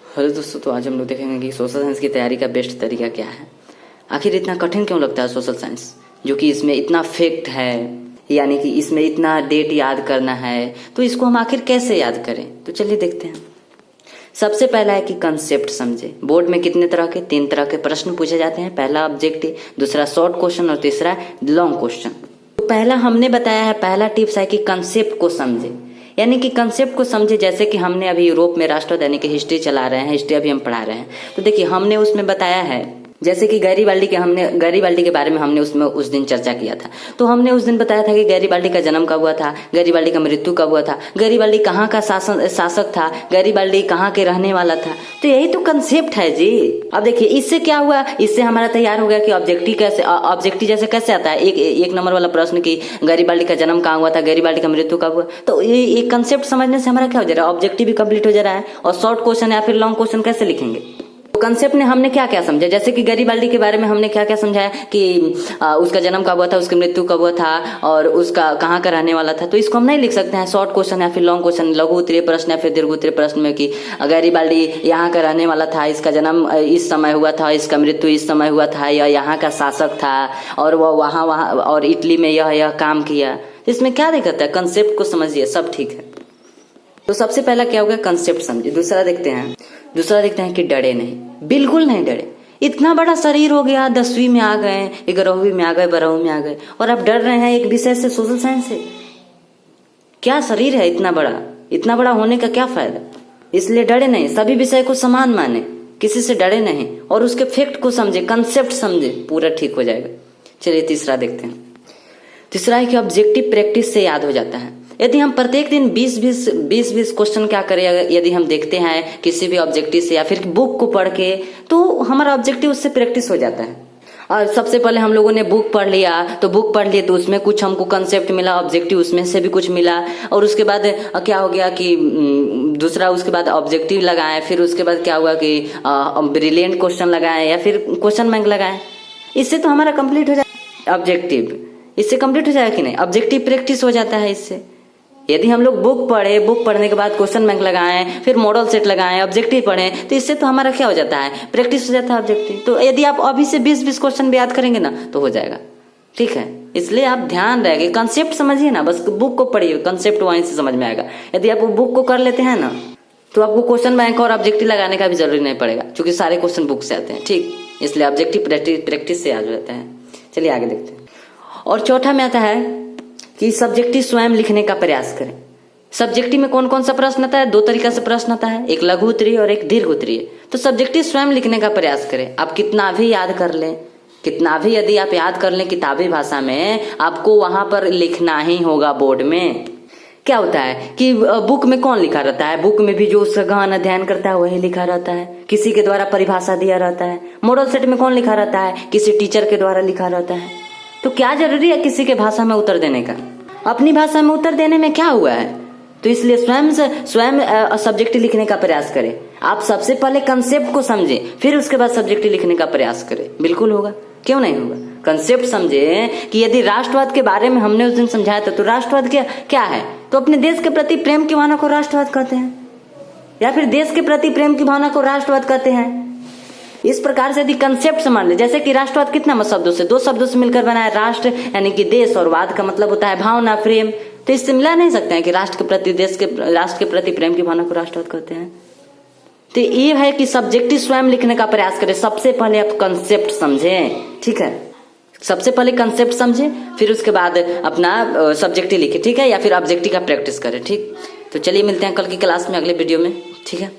Hello दोस्तों, तो आज हम लोग देखेंगे कि सोशल साइंस की तैयारी का बेस्ट तरीका क्या है। आखिर इतना कठिन क्यों लगता है सोशल साइंस, जो कि इसमें इतना फैक्ट है, यानी कि इसमें इतना डेट याद करना है, तो इसको हम आखिर कैसे याद करें। तो चलिए देखते हैं। सबसे पहला है कि कंसेप्ट समझे। बोर्ड में कितने तरह के 3 तरह के प्रश्न पूछे जाते हैं। पहला ऑब्जेक्टिव, दूसरा शॉर्ट क्वेश्चन और तीसरा लॉन्ग क्वेश्चन। तो पहला हमने बताया है, पहला टिप्स है कि कंसेप्ट को समझे, यानी कि कंसेप्ट को समझे। जैसे कि हमने अभी यूरोप में राष्ट्रवाद यानी कि हिस्ट्री चला रहे हैं, हिस्ट्री अभी हम पढ़ा रहे हैं। तो देखिए हमने उसमें बताया है, जैसे कि गैरीबाल्डी के बारे में हमने उसमें उस दिन चर्चा किया था। तो हमने उस दिन बताया था कि गैरीबाल्डी का जन्म कब हुआ था, गैरीबाल्डी का मृत्यु कब हुआ था, गैरीबाल्डी कहाँ का शासक था, गैरीबाल्डी कहाँ के रहने वाला था। तो यही तो कंसेप्ट है जी। अब देखिए इससे क्या हुआ, इससे हमारा तैयार हो गया कि ऑब्जेक्टिव जैसे कैसे आता है। एक नंबर वाला प्रश्न कि गैरीबाल्डी का जन्म कहाँ हुआ था, गैरीबाल्डी का मृत्यु कब हुआ। तो ये कंसेप्ट समझने से हमारा क्या हो जा रहा है, ऑब्जेक्टिव भी कंप्लीट हो जा रहा है। और शॉर्ट क्वेश्चन या फिर लॉन्ग क्वेश्चन कैसे लिखेंगे। कंसेप्ट ने हमने क्या क्या समझा, जैसे कि गैरीबाल्डी के बारे में हमने क्या क्या समझाया कि उसका जन्म कब हुआ था, उसकी मृत्यु कब हुआ था और उसका कहाँ का रहने वाला था। तो इसको हम नहीं लिख सकते हैं शॉर्ट क्वेश्चन या फिर लॉन्ग क्वेश्चन, लघु उत्तरीय प्रश्न या फिर दीर्घ उत्तरीय प्रश्न में कि गैरीबाल्डी यहाँ का रहने वाला था, इसका जन्म इस समय हुआ था, इसका मृत्यु इस समय हुआ था, या यहाँ का शासक था और वह वहाँ और इटली में यह काम किया। इसमें क्या दिक्कत है, कंसेप्ट को समझिए, सब ठीक है। तो सबसे पहला क्या होगा, कंसेप्ट समझिए। दूसरा देखते हैं कि डरे नहीं, बिल्कुल नहीं डरे। इतना बड़ा शरीर हो गया, 10वीं में आ गए, 11वीं में आ गए, 12वीं में आ गए और आप डर रहे हैं एक विषय से, सोशल साइंस से। क्या शरीर है इतना बड़ा होने का क्या फायदा। इसलिए डरे नहीं, सभी विषय को समान माने, किसी से डरे नहीं और उसके फैक्ट को समझे, कंसेप्ट समझे, पूरा ठीक हो जाएगा। चलिए तीसरा देखते हैं। तीसरा है कि ऑब्जेक्टिव प्रैक्टिस से याद हो जाता है। यदि हम प्रत्येक दिन 20 क्वेश्चन क्या करें, यदि हम देखते हैं किसी भी ऑब्जेक्टिव से या फिर बुक को पढ़ के, तो हमारा ऑब्जेक्टिव उससे प्रैक्टिस हो जाता है। और सबसे पहले हम लोगों ने बुक पढ़ लिया, तो उसमें कुछ हमको कंसेप्ट मिला, ऑब्जेक्टिव उसमें से भी कुछ मिला। और उसके बाद क्या हो गया कि दूसरा, उसके बाद ऑब्जेक्टिव लगाए, फिर उसके बाद क्या हुआ कि ब्रिलियंट क्वेश्चन लगाए या फिर क्वेश्चन बैंक लगाए। इससे तो हमारा कंप्लीट हो जाए ऑब्जेक्टिव, इससे कंप्लीट हो जाएगा कि नहीं, ऑब्जेक्टिव प्रैक्टिस हो जाता है इससे। यदि हम लोग बुक पढ़ने के बाद क्वेश्चन बैंक लगाएं, फिर मॉडल सेट लगाएं, ऑब्जेक्टिव पढ़ें, तो इससे तो हमारा क्या हो जाता है, प्रैक्टिस हो जाता है ऑब्जेक्टिव। तो यदि आप अभी से 20 क्वेश्चन भी याद करेंगे ना तो हो जाएगा, ठीक है। इसलिए आप ध्यान रखें, कंसेप्ट समझिए ना, बस बुक को पढ़िए, कंसेप्ट वहीं से समझ में आएगा। यदि आप बुक को कर लेते हैं ना तो आपको क्वेश्चन बैंक और ऑब्जेक्टिव लगाने का भी जरूरी नहीं पड़ेगा, क्योंकि सारे क्वेश्चन बुक से आते हैं, ठीक। इसलिए ऑब्जेक्टिव प्रैक्टिस से याद हो जाता है। चलिए आगे देखते हैं। और चौथा में आता है कि सब्जेक्टिव स्वयं लिखने का प्रयास करें। सब्जेक्टिव में कौन कौन सा प्रश्न आता है, 2 तरीका से प्रश्न आता है, एक लघु उत्तरीय और एक दीर्घ उत्तरीय। तो सब्जेक्टिव स्वयं लिखने का प्रयास करें। आप कितना भी याद कर लें, यदि आप याद कर लें किताबी भाषा में, आपको वहां पर लिखना ही होगा बोर्ड में। क्या होता है कि बुक में कौन लिखा रहता है, बुक में भी जो उसका गहन अध्ययन करता है वही लिखा रहता है, किसी के द्वारा परिभाषा दिया रहता है। मॉडल सेट में कौन लिखा रहता है, किसी टीचर के द्वारा लिखा रहता है। तो क्या जरूरी है किसी के भाषा में उत्तर देने का, अपनी भाषा में उत्तर देने में क्या हुआ है। तो इसलिए स्वयं सब्जेक्टिव लिखने का प्रयास करें। आप सबसे पहले कंसेप्ट को समझे, फिर उसके बाद सब्जेक्टिव लिखने का प्रयास करें, बिल्कुल होगा, क्यों नहीं होगा। कंसेप्ट समझे कि यदि राष्ट्रवाद के बारे में हमने उस दिन समझाया था, तो राष्ट्रवाद क्या है, तो अपने देश के प्रति प्रेम की भावना को राष्ट्रवाद कहते हैं, या फिर देश के प्रति प्रेम की भावना को राष्ट्रवाद कहते हैं। इस प्रकार से यदि कंसेप्ट समझ ले, जैसे कि राष्ट्रवाद कितना शब्दों से, 2 शब्दों से मिलकर बना है, राष्ट्र यानी कि देश और वाद का मतलब होता है भावना, प्रेम। तो इससे मिला नहीं सकते हैं कि राष्ट्र के प्रति प्रेम की भावना को राष्ट्रवाद कहते हैं। तो ये है कि सब्जेक्टिव स्वयं लिखने का प्रयास करें। सबसे पहले आप कंसेप्ट समझें, ठीक है। सबसे पहले कंसेप्ट समझे, फिर उसके बाद अपना सब्जेक्टिव लिखे, ठीक है, या फिर ऑब्जेक्टिव का प्रैक्टिस करें, ठीक। तो चलिए मिलते हैं कल की क्लास में, अगले वीडियो में, ठीक है।